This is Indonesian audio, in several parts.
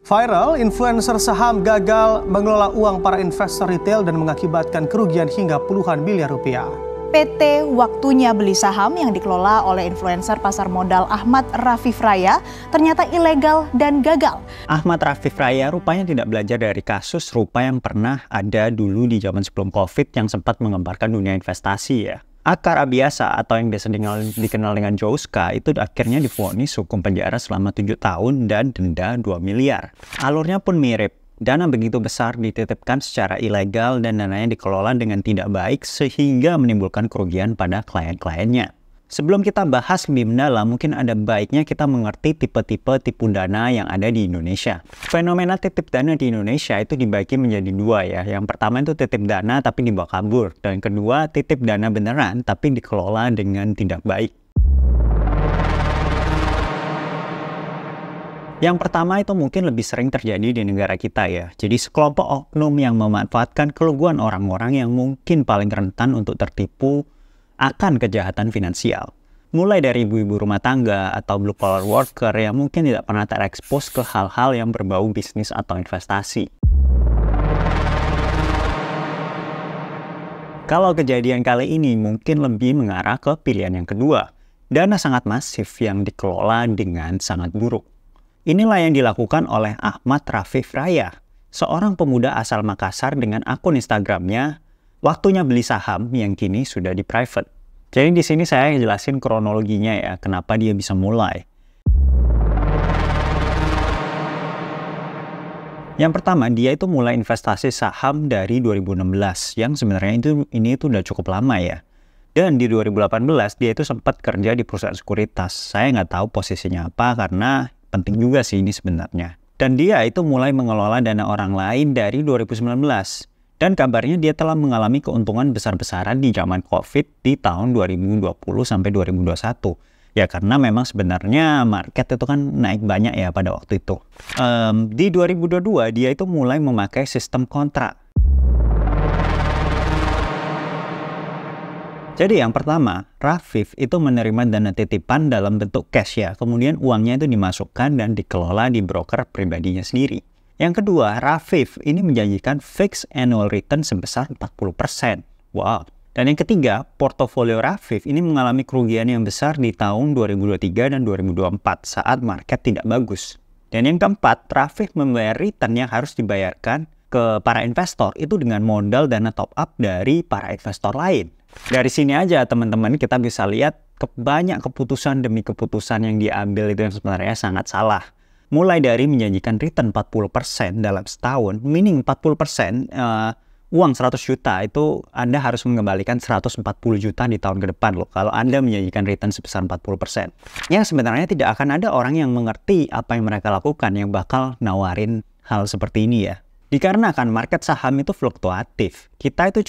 Viral, influencer saham gagal mengelola uang para investor retail dan mengakibatkan kerugian hingga puluhan miliar rupiah. PT Waktunya Beli Saham yang dikelola oleh influencer pasar modal Ahmad Rafif Raya ternyata ilegal dan gagal. Ahmad Rafif Raya rupanya tidak belajar dari kasus serupa yang pernah ada dulu di zaman sebelum COVID yang sempat menggemparkan dunia investasi ya. Akar Abiasa atau yang biasa dikenal dengan Joska itu akhirnya divonis hukum penjara selama 7 tahun dan denda 2 miliar. Alurnya pun mirip. Dana begitu besar dititipkan secara ilegal dan dananya dikelola dengan tidak baik sehingga menimbulkan kerugian pada klien-kliennya. Sebelum kita bahas lebih mendalam, mungkin ada baiknya kita mengerti tipe-tipe tipu dana yang ada di Indonesia. Fenomena titip dana di Indonesia itu dibagi menjadi dua ya. Yang pertama itu titip dana tapi dibawa kabur. Dan kedua titip dana beneran tapi dikelola dengan tidak baik. Yang pertama itu mungkin lebih sering terjadi di negara kita ya. Jadi sekelompok oknum yang memanfaatkan keluguan orang-orang yang mungkin paling rentan untuk tertipu akan kejahatan finansial. Mulai dari ibu-ibu rumah tangga atau blue collar worker yang mungkin tidak pernah terekspos ke hal-hal yang berbau bisnis atau investasi. Kalau kejadian kali ini mungkin lebih mengarah ke pilihan yang kedua. Dana sangat masif yang dikelola dengan sangat buruk. Inilah yang dilakukan oleh Ahmad Rafif Raya, seorang pemuda asal Makassar dengan akun Instagramnya Waktunya Beli Saham yang kini sudah di private. Jadi di sini saya jelasin kronologinya ya, kenapa dia bisa mulai. Yang pertama, dia itu mulai investasi saham dari 2016, yang sebenarnya ini udah cukup lama ya. Dan di 2018 dia itu sempat kerja di perusahaan sekuritas. Saya nggak tahu posisinya apa karena penting juga sih ini sebenarnya. Dan dia itu mulai mengelola dana orang lain dari 2019. Dan kabarnya dia telah mengalami keuntungan besar-besaran di zaman COVID di tahun 2020 sampai 2021. Ya karena memang sebenarnya market itu kan naik banyak ya pada waktu itu. Di 2022 dia itu mulai memakai sistem kontrak. Jadi yang pertama, Rafif itu menerima dana titipan dalam bentuk cash ya. Kemudian uangnya itu dimasukkan dan dikelola di broker pribadinya sendiri. Yang kedua, Rafif ini menjanjikan fixed annual return sebesar 40%. Wow. Dan yang ketiga, portofolio Rafif ini mengalami kerugian yang besar di tahun 2023 dan 2024 saat market tidak bagus. Dan yang keempat, Rafif membayar return yang harus dibayarkan ke para investor itu dengan modal dana top up dari para investor lain. Dari sini aja teman-teman kita bisa lihat banyak keputusan demi keputusan yang diambil itu yang sebenarnya sangat salah. Mulai dari menjanjikan return 40% dalam setahun, meaning 40% uang 100 juta itu Anda harus mengembalikan 140 juta di tahun ke depan loh. Kalau Anda menjanjikan return sebesar 40%. Yang sebenarnya tidak akan ada orang yang mengerti apa yang mereka lakukan yang bakal nawarin hal seperti ini ya. Dikarenakan market saham itu fluktuatif. Kita itu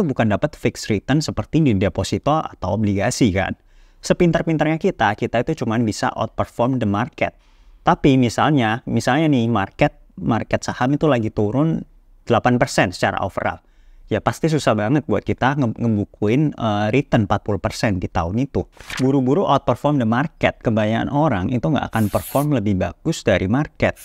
bukan dapat fixed return seperti di deposito atau obligasi kan. Sepintar-pintarnya kita itu cuman bisa outperform the market. Tapi misalnya nih market saham itu lagi turun 8% secara overall. Ya pasti susah banget buat kita ngebukuin return 40% di tahun itu. Buru-buru outperform the market, kebanyakan orang itu nggak akan perform lebih bagus dari market.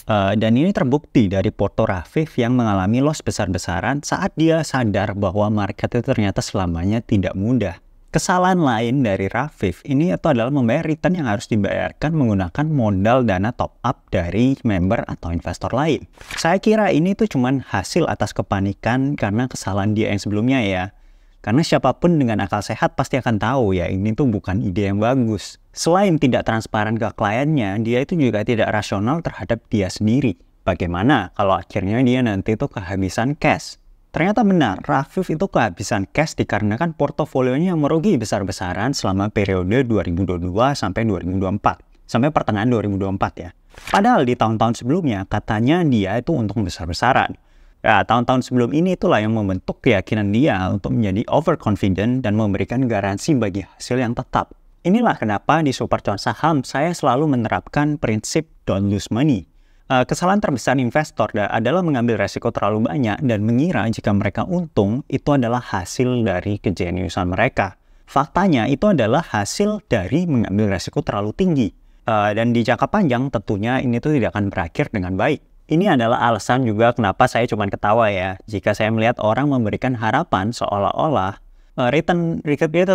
Dan ini terbukti dari Porto Rafif yang mengalami loss besar-besaran saat dia sadar bahwa market itu ternyata selamanya tidak mudah. Kesalahan lain dari Rafif ini itu adalah membayar return yang harus dibayarkan menggunakan modal dana top up dari member atau investor lain. Saya kira ini tuh cuman hasil atas kepanikan karena kesalahan dia yang sebelumnya ya. Karena siapapun dengan akal sehat pasti akan tahu ya ini tuh bukan ide yang bagus. Selain tidak transparan ke kliennya, dia itu juga tidak rasional terhadap dia sendiri. Bagaimana kalau akhirnya dia nanti tuh kehabisan cash? Ternyata benar, Rafif itu kehabisan cash dikarenakan portofolionya yang merugi besar-besaran selama periode 2022 sampai 2024. Sampai pertengahan 2024 ya. Padahal di tahun-tahun sebelumnya katanya dia itu untung besar-besaran. Ya, tahun-tahun sebelum ini itulah yang membentuk keyakinan dia untuk menjadi overconfident dan memberikan garansi bagi hasil yang tetap. Inilah kenapa di Super Cuan Saham saya selalu menerapkan prinsip don't lose money. Kesalahan terbesar investor adalah mengambil resiko terlalu banyak dan mengira jika mereka untung itu adalah hasil dari kejeniusan mereka. Faktanya itu adalah hasil dari mengambil resiko terlalu tinggi. Dan di jangka panjang tentunya ini tuh tidak akan berakhir dengan baik. Ini adalah alasan juga kenapa saya cuma ketawa ya, jika saya melihat orang memberikan harapan seolah-olah return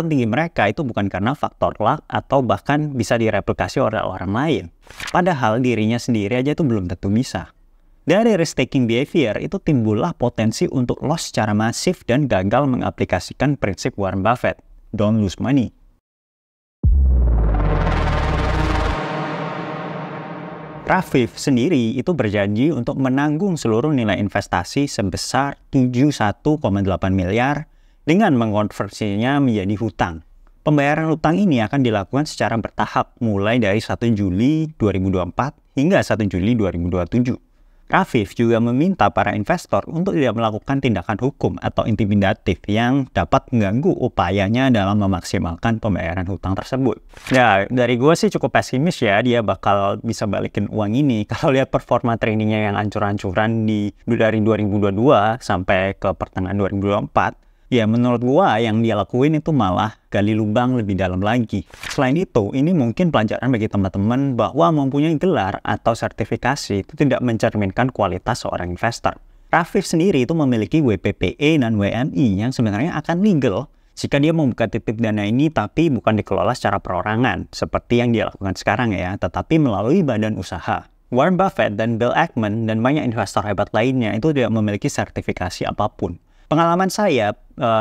tinggi mereka itu bukan karena faktor luck atau bahkan bisa direplikasi oleh orang lain. Padahal dirinya sendiri aja itu belum tentu bisa. Dari risk-taking behavior itu timbullah potensi untuk loss secara masif dan gagal mengaplikasikan prinsip Warren Buffett, don't lose money. Rafif sendiri itu berjanji untuk menanggung seluruh nilai investasi sebesar 71,8 miliar dengan mengkonversinya menjadi hutang. Pembayaran hutang ini akan dilakukan secara bertahap mulai dari 1 Juli 2024 hingga 1 Juli 2027. Rafif juga meminta para investor untuk tidak melakukan tindakan hukum atau intimidatif yang dapat mengganggu upayanya dalam memaksimalkan pembayaran hutang tersebut. Nah, dari gue sih cukup pesimis ya dia bakal bisa balikin uang ini. Kalau lihat performa tradingnya yang ancur-ancuran dari 2022 sampai ke pertengahan 2024, ya menurut gua yang dia lakuin itu malah gali lubang lebih dalam lagi. Selain itu, ini mungkin pelajaran bagi teman-teman bahwa mempunyai gelar atau sertifikasi itu tidak mencerminkan kualitas seorang investor. Rafif sendiri itu memiliki WPPE dan WMI yang sebenarnya akan legal jika dia membuka titip dana ini tapi bukan dikelola secara perorangan seperti yang dia lakukan sekarang ya, tetapi melalui badan usaha. Warren Buffett dan Bill Ackman dan banyak investor hebat lainnya itu tidak memiliki sertifikasi apapun. Pengalaman saya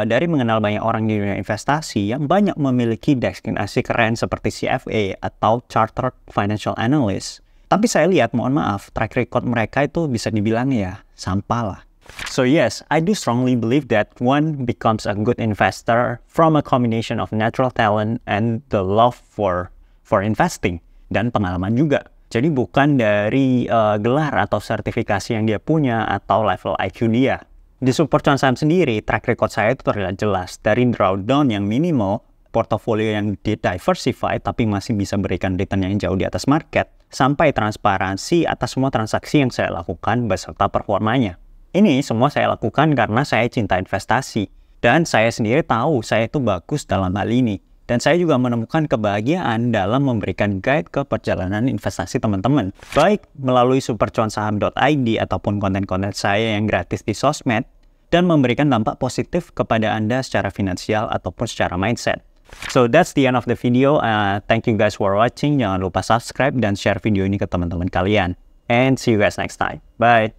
dari mengenal banyak orang di dunia investasi yang banyak memiliki destinasi keren seperti CFA atau Chartered Financial Analyst. Tapi saya lihat, mohon maaf, track record mereka itu bisa dibilang ya sampah lah. So yes, I do strongly believe that one becomes a good investor from a combination of natural talent and the love for investing dan pengalaman juga. Jadi bukan dari gelar atau sertifikasi yang dia punya atau level IQ dia. Di Super Cuan Saham sendiri, track record saya itu terlihat jelas. Dari drawdown yang minimal, portofolio yang diversify tapi masih bisa berikan return yang jauh di atas market, sampai transparansi atas semua transaksi yang saya lakukan beserta performanya. Ini semua saya lakukan karena saya cinta investasi. Dan saya sendiri tahu saya itu bagus dalam hal ini. Dan saya juga menemukan kebahagiaan dalam memberikan guide ke perjalanan investasi teman-teman. Baik melalui supercuansaham.id ataupun konten-konten saya yang gratis di sosmed. Dan memberikan dampak positif kepada Anda secara finansial ataupun secara mindset. So that's the end of the video. Thank you guys for watching. Jangan lupa subscribe dan share video ini ke teman-teman kalian. And see you guys next time. Bye.